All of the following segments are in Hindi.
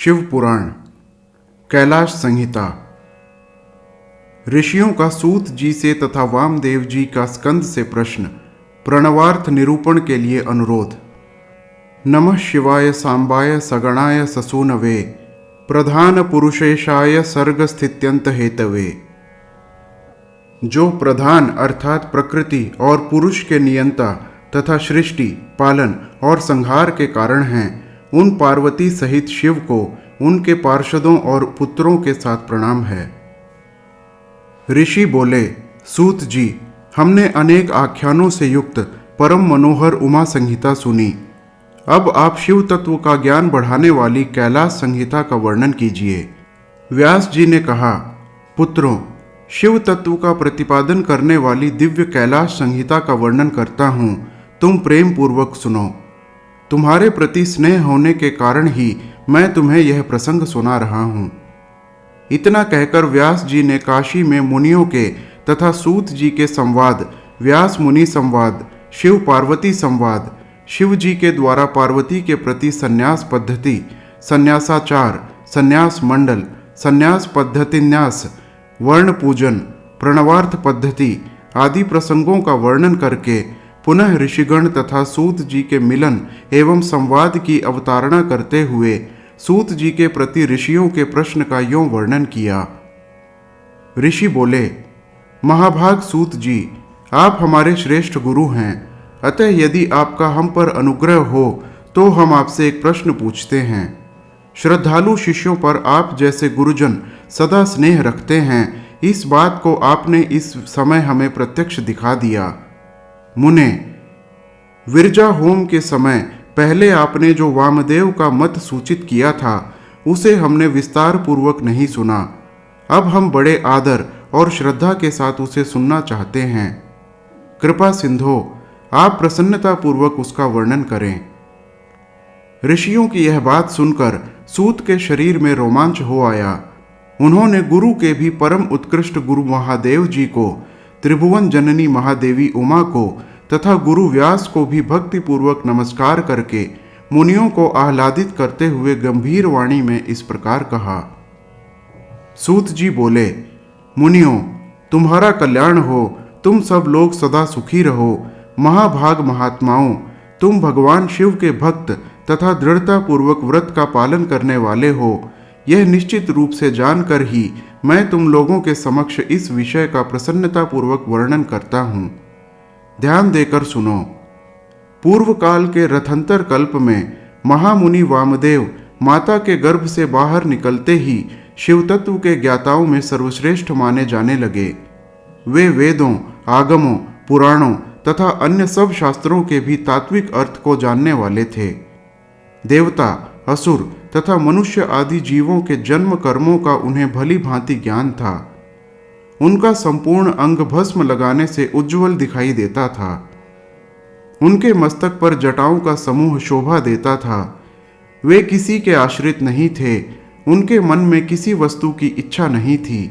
शिव पुराण कैलाश संहिता। ऋषियों का सूत जी से तथा वामदेव जी का स्कंद से प्रश्न, प्रणवार्थ निरूपण के लिए अनुरोध। नमः शिवाय सांबाय सगणाय ससूनवे, प्रधान पुरुषेशाय सर्ग स्थित्यंत हेतवे। जो प्रधान अर्थात प्रकृति और पुरुष के नियंता तथा सृष्टि, पालन और संहार के कारण हैं, उन पार्वती सहित शिव को उनके पार्षदों और पुत्रों के साथ प्रणाम है। ऋषि बोले, सूत जी, हमने अनेक आख्यानों से युक्त परम मनोहर उमा संहिता सुनी। अब आप शिव तत्व का ज्ञान बढ़ाने वाली कैलाश संहिता का वर्णन कीजिए। व्यास जी ने कहा, पुत्रों, शिव तत्व का प्रतिपादन करने वाली दिव्य कैलाश संहिता का वर्णन करता हूँ, तुम प्रेम पूर्वक सुनो। तुम्हारे प्रति स्नेह होने के कारण ही मैं तुम्हें यह प्रसंग सुना रहा हूँ। इतना कहकर व्यास जी ने काशी में मुनियों के तथा सूत जी के संवाद, व्यास मुनि संवाद, शिव पार्वती संवाद, शिव जी के द्वारा पार्वती के प्रति संन्यास पद्धति, संन्यासाचार, संन्यास मंडल, संन्यास पद्धतिन्यास, वर्ण पूजन, प्रणवार्थ पद्धति आदि प्रसंगों का वर्णन करके पुनः ऋषिगण तथा सूत जी के मिलन एवं संवाद की अवतारणा करते हुए सूत जी के प्रति ऋषियों के प्रश्न का यों वर्णन किया। ऋषि बोले, महाभाग सूत जी, आप हमारे श्रेष्ठ गुरु हैं, अतः यदि आपका हम पर अनुग्रह हो तो हम आपसे एक प्रश्न पूछते हैं। श्रद्धालु शिष्यों पर आप जैसे गुरुजन सदा स्नेह रखते हैं, इस बात को आपने इस समय हमें प्रत्यक्ष दिखा दिया। मुने, विरजा होम के समय पहले आपने जो वामदेव का मत सूचित किया था, उसे हमने विस्तार पूर्वक नहीं सुना। अब हम बड़े आदर और श्रद्धा के साथ उसे सुनना चाहते हैं। कृपा सिंधो, आप प्रसन्नता पूर्वक उसका वर्णन करें। ऋषियों की यह बात सुनकर सूत के शरीर में रोमांच हो आया। उन्होंने गुरु के भी परम उत्कृष्ट गुरु महादेव जी को, त्रिभुवन जननी महादेवी उमा को तथा गुरु व्यास को भी भक्ति पूर्वक नमस्कार करके मुनियों को आह्लादित करते हुए गंभीर वाणी में इस प्रकार कहा। सूत जी बोले, मुनियों, तुम्हारा कल्याण हो, तुम सब लोग सदा सुखी रहो। महाभाग महात्माओं, तुम भगवान शिव के भक्त तथा दृढ़ता पूर्वक व्रत का पालन करने वाले हो। यह निश्चित रूप से जानकर ही मैं तुम लोगों के समक्ष इस विषय का प्रसन्नता पूर्वक वर्णन करता हूँ। ध्यान देकर सुनो। पूर्व काल के रथंतर कल्प में महामुनि वामदेव माता के गर्भ से बाहर निकलते ही शिव तत्व के ज्ञाताओं में सर्वश्रेष्ठ माने जाने लगे। वे वेदों, आगमों, पुराणों तथा अन्य सब शास्त्रों के भी तात्विक अर्थ को जानने वाले थे। देवता, असुर तथा मनुष्य आदि जीवों के जन्म कर्मों का उन्हें भली भांति ज्ञान था। उनका संपूर्ण अंग भस्म लगाने से उज्जवल दिखाई देता था। उनके मस्तक पर जटाओं का समूह शोभा देता था। वे किसी के आश्रित नहीं थे। उनके मन में किसी वस्तु की इच्छा नहीं थी।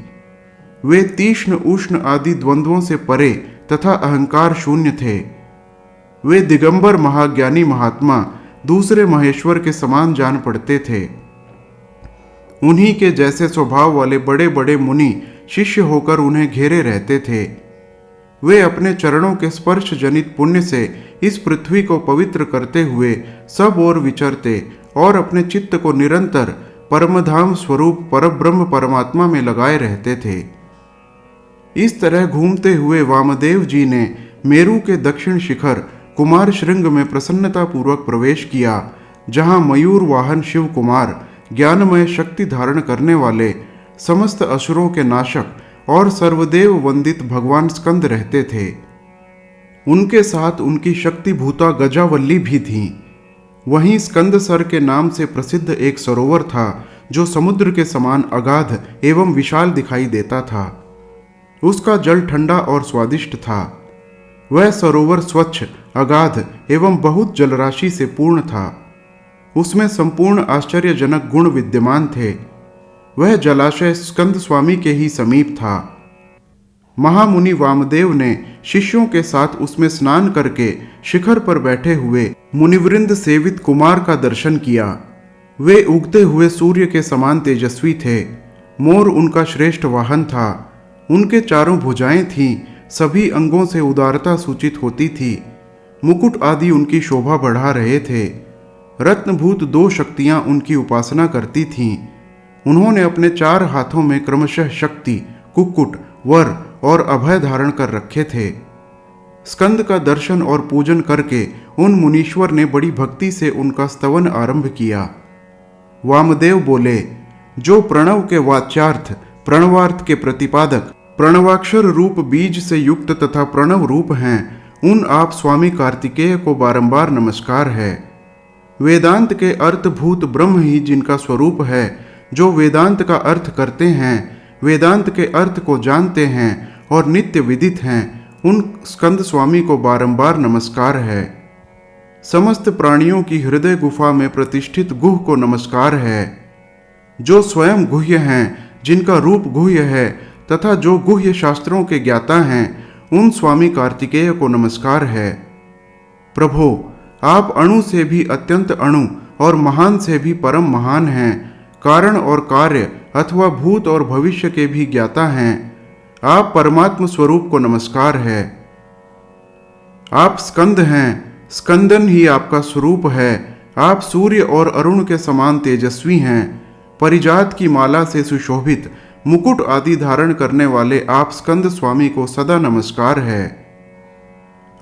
वे तीक्ष्ण उष्ण आदि द्वंद्वों से परे तथा अहंकार शून्य थे। वे दिगंबर महाज्ञानी महात्मा दूसरे महेश्वर के समान जान पड़ते थे। उन्हीं के जैसे स्वभाव वाले बड़े बड़े मुनि शिष्य होकर उन्हें घेरे रहते थे। वे अपने चरणों के स्पर्श जनित पुण्य से इस पृथ्वी को पवित्र करते हुए सब ओर विचरते और अपने चित्त को निरंतर परमधाम स्वरूप परब्रह्म परमात्मा में लगाए रहते थे। इस तरह घूमते हुए वामदेव जी ने मेरु के दक्षिण शिखर कुमार श्रृंग में प्रसन्नता पूर्वक प्रवेश किया, जहां मयूर वाहन शिव कुमार, ज्ञानमय शक्ति धारण करने वाले, समस्त असुरों के नाशक और सर्वदेव वंदित भगवान स्कंद रहते थे। उनके साथ उनकी शक्ति भूता गजावल्ली भी थीं। वहीं स्कंदसर के नाम से प्रसिद्ध एक सरोवर था, जो समुद्र के समान अगाध एवं विशाल दिखाई देता था। उसका जल ठंडा और स्वादिष्ट था। वह सरोवर स्वच्छ, अगाध एवं बहुत जलराशि से पूर्ण था। उसमें संपूर्ण आश्चर्यजनक गुण विद्यमान थे। वह जलाशय स्कंद स्वामी के ही समीप था। महामुनि वामदेव ने शिष्यों के साथ उसमें स्नान करके शिखर पर बैठे हुए मुनिवृंद सेवित कुमार का दर्शन किया। वे उगते हुए सूर्य के समान तेजस्वी थे। मोर उनका श्रेष्ठ वाहन था। उनके चारों भुजाएं थीं, सभी अंगों से उदारता सूचित होती थी। मुकुट आदि उनकी शोभा बढ़ा रहे थे। रत्नभूत 2 शक्तियां उनकी उपासना करती थीं। उन्होंने अपने 4 हाथों में क्रमशः शक्ति, कुक्कुट, वर और अभय धारण कर रखे थे। स्कंद का दर्शन और पूजन करके उन मुनीश्वर ने बड़ी भक्ति से उनका स्तवन आरंभ किया। वामदेव बोले, जो प्रणव के वाच्यार्थ, प्रणवार्थ के प्रतिपादक, प्रणवाक्षर रूप बीज से युक्त तथा प्रणव रूप हैं, उन आप स्वामी कार्तिकेय को बारंबार नमस्कार है। वेदांत के अर्थभूत ब्रह्म ही जिनका स्वरूप है, जो वेदांत का अर्थ करते हैं, वेदांत के अर्थ को जानते हैं और नित्य विदित हैं, उन स्कंद स्वामी को बारंबार नमस्कार है। समस्त प्राणियों की हृदय गुफा में प्रतिष्ठित गुह को नमस्कार है। जो स्वयं गुह्य हैं, जिनका रूप गुह्य है तथा जो गुह्य शास्त्रों के ज्ञाता हैं, उन स्वामी कार्तिकेय को नमस्कार है। प्रभो, आप अणु से भी अत्यंत अणु और महान से भी परम महान हैं। कारण और कार्य अथवा भूत और भविष्य के भी ज्ञाता हैं। आप परमात्म स्वरूप को नमस्कार है। आप स्कंद हैं, स्कंदन ही आपका स्वरूप है। आप सूर्य और अरुण के समान तेजस्वी हैं। परिजात की माला से सुशोभित मुकुट आदि धारण करने वाले आप स्कंद स्वामी को सदा नमस्कार है।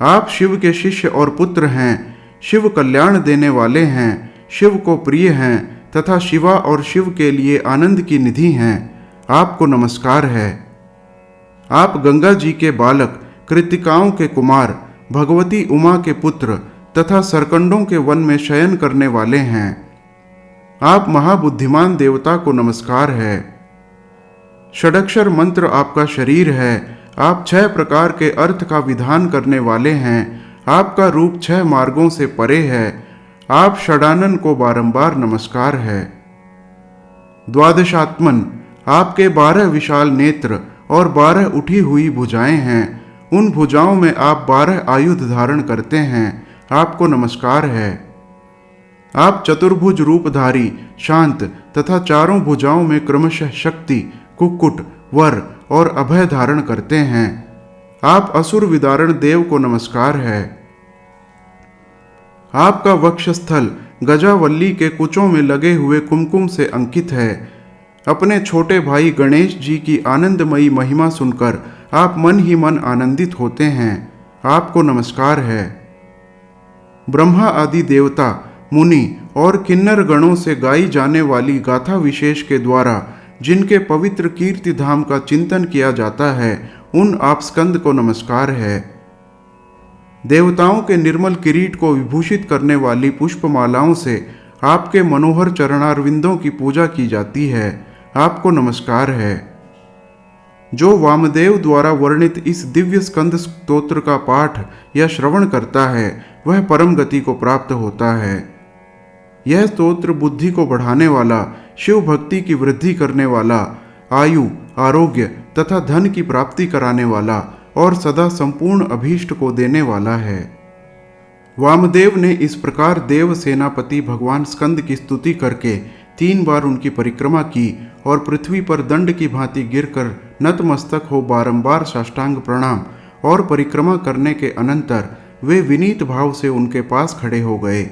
आप शिव के शिष्य और पुत्र हैं, शिव कल्याण देने वाले हैं, शिव को प्रिय हैं तथा शिवा और शिव के लिए आनंद की निधि हैं। आपको नमस्कार है। आप गंगा जी के बालक, कृतिकाओं के कुमार, भगवती उमा के पुत्र तथा सरकंडों के वन में शयन करने वाले हैं। आप महाबुद्धिमान देवता को नमस्कार है। षडक्षर मंत्र आपका शरीर है। आप 6 प्रकार के अर्थ का विधान करने वाले हैं। आपका रूप 6 मार्गों से परे है। आप षडानन को बारंबार नमस्कार है। द्वादशात्मन, आपके 12 विशाल नेत्र और 12 उठी हुई भुजाएं हैं। उन भुजाओं में आप 12 आयुध धारण करते हैं। आपको नमस्कार है। आप चतुर्भुज रूपधारी, शांत तथा चारों भुजाओं में क्रमशः शक्ति, कुक्कुट, वर और अभय धारण करते हैं। आप असुर विदारण देव को नमस्कार है। आपका वक्षस्थल गजावल्ली के कुचों में लगे हुए कुमकुम से अंकित है। अपने छोटे भाई गणेश जी की आनंदमयी महिमा सुनकर आप मन ही मन आनंदित होते हैं। आपको नमस्कार है। ब्रह्मा आदि देवता, मुनि और किन्नर गणों से गाई जाने वाली गाथा विशेष के द्वारा जिनके पवित्र कीर्ति धाम का चिंतन किया जाता है, उन आप स्कंद को नमस्कार है। देवताओं के निर्मल किरीट को विभूषित करने वाली पुष्पमालाओं से आपके मनोहर चरणारविंदों की पूजा की जाती है। आपको नमस्कार है। जो वामदेव द्वारा वर्णित इस दिव्य स्कंद स्तोत्र का पाठ या श्रवण करता है, वह परम गति को प्राप्त होता है। यह स्तोत्र बुद्धि को बढ़ाने वाला, शिव भक्ति की वृद्धि करने वाला, आयु, आरोग्य तथा धन की प्राप्ति कराने वाला और सदा संपूर्ण अभीष्ट को देने वाला है। वामदेव ने इस प्रकार देव सेनापति भगवान स्कंद की स्तुति करके 3 बार उनकी परिक्रमा की और पृथ्वी पर दंड की भांति गिरकर नतमस्तक हो बारंबार साष्टांग प्रणाम और परिक्रमा करने के अनंतर वे विनीत भाव से उनके पास खड़े हो गए।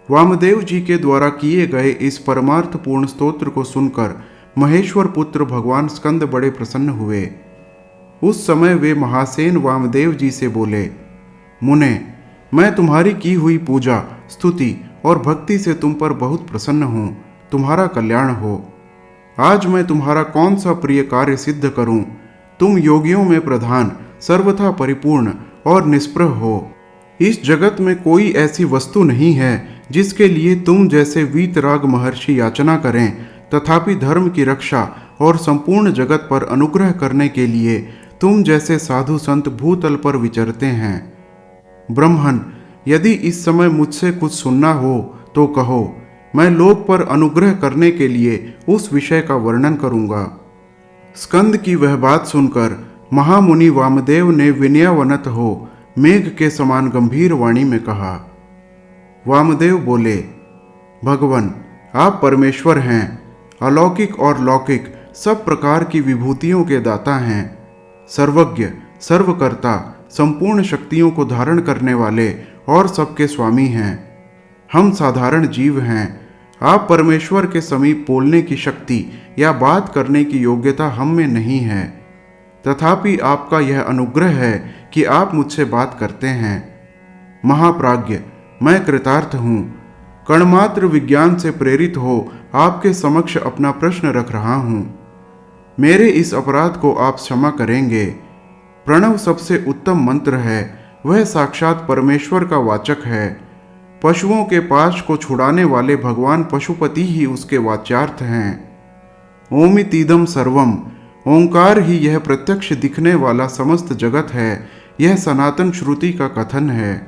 वामदेव जी के द्वारा किए गए इस परमार्थपूर्ण स्तोत्र को सुनकर महेश्वर पुत्र भगवान स्कंद बड़े प्रसन्न हुए। उस समय वे महासेन वामदेव जी से बोले, मुने, मैं तुम्हारी की हुई पूजा, स्तुति और भक्ति से तुम पर बहुत प्रसन्न हूँ। तुम्हारा कल्याण हो। आज मैं तुम्हारा कौन सा प्रिय कार्य सिद्ध करूं? तुम योगियों में प्रधान, सर्वथा परिपूर्ण और निष्प्रह हो। इस जगत में कोई ऐसी वस्तु नहीं है जिसके लिए तुम जैसे वीतराग महर्षि याचना करें, तथापि धर्म की रक्षा और संपूर्ण जगत पर अनुग्रह करने के लिए तुम जैसे साधु संत भूतल पर विचरते हैं। ब्रह्मन, यदि इस समय मुझसे कुछ सुनना हो तो कहो, मैं लोक पर अनुग्रह करने के लिए उस विषय का वर्णन करूंगा। स्कंद की वह बात सुनकर महामुनि वामदेव ने विनयावनत हो मेघ के समान गंभीर वाणी में कहा। वामदेव बोले, भगवन, आप परमेश्वर हैं, अलौकिक और लौकिक सब प्रकार की विभूतियों के दाता हैं, सर्वज्ञ, सर्वकर्ता, संपूर्ण शक्तियों को धारण करने वाले और सबके स्वामी हैं। हम साधारण जीव हैं। आप परमेश्वर के समीप बोलने की शक्ति या बात करने की योग्यता हम में नहीं है, तथापि आपका यह अनुग्रह है कि आप मुझसे बात करते हैं। महाप्राज्ञ, मैं कृतार्थ हूँ। कणमात्र विज्ञान से प्रेरित हो आपके समक्ष अपना प्रश्न रख रहा हूँ। मेरे इस अपराध को आप क्षमा करेंगे। प्रणव सबसे उत्तम मंत्र है, वह साक्षात परमेश्वर का वाचक है। पशुओं के पाश को छुड़ाने वाले भगवान पशुपति ही उसके वाच्यार्थ हैं। ओमितीदम सर्वम, ओंकार ही यह प्रत्यक्ष दिखने वाला समस्त जगत है, यह सनातन श्रुति का कथन है।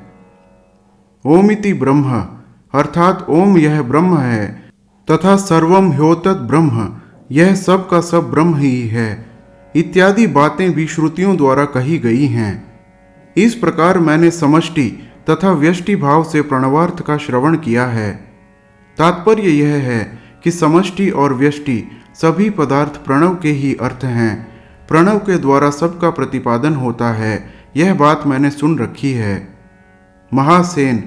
ओमिति ब्रह्म, अर्थात ओम यह ब्रह्म है, तथा सर्वम ह्योतत् ब्रह्म, यह सब का सब ब्रह्म ही है, इत्यादि बातें भी श्रुतियों द्वारा कही गई हैं। इस प्रकार मैंने समष्टि तथा व्यष्टि भाव से प्रणवार्थ का श्रवण किया है। तात्पर्य यह है कि समष्टि और व्यष्टि सभी पदार्थ प्रणव के ही अर्थ हैं। प्रणव के द्वारा सबका प्रतिपादन होता है, यह बात मैंने सुन रखी है। महासेन,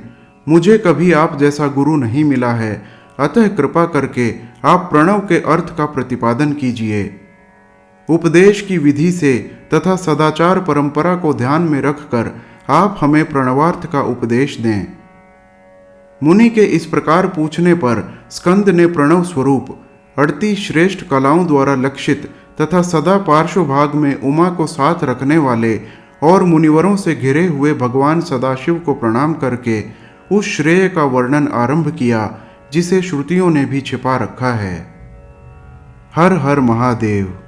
मुझे कभी आप जैसा गुरु नहीं मिला है, अतः कृपा करके आप प्रणव के अर्थ का प्रतिपादन कीजिए। उपदेश की विधि से तथा सदाचार परंपरा को ध्यान में रखकर आप हमें प्रणवार्थ का उपदेश दें। मुनि के इस प्रकार पूछने पर स्कंद ने प्रणव स्वरूप 38 श्रेष्ठ कलाओं द्वारा लक्षित तथा सदा पार्श्व भाग में उमा को साथ रखने वाले और मुनिवरों से घिरे हुए भगवान सदाशिव को प्रणाम करके उस श्रेय का वर्णन आरंभ किया जिसे श्रुतियों ने भी छिपा रखा है। हर हर महादेव।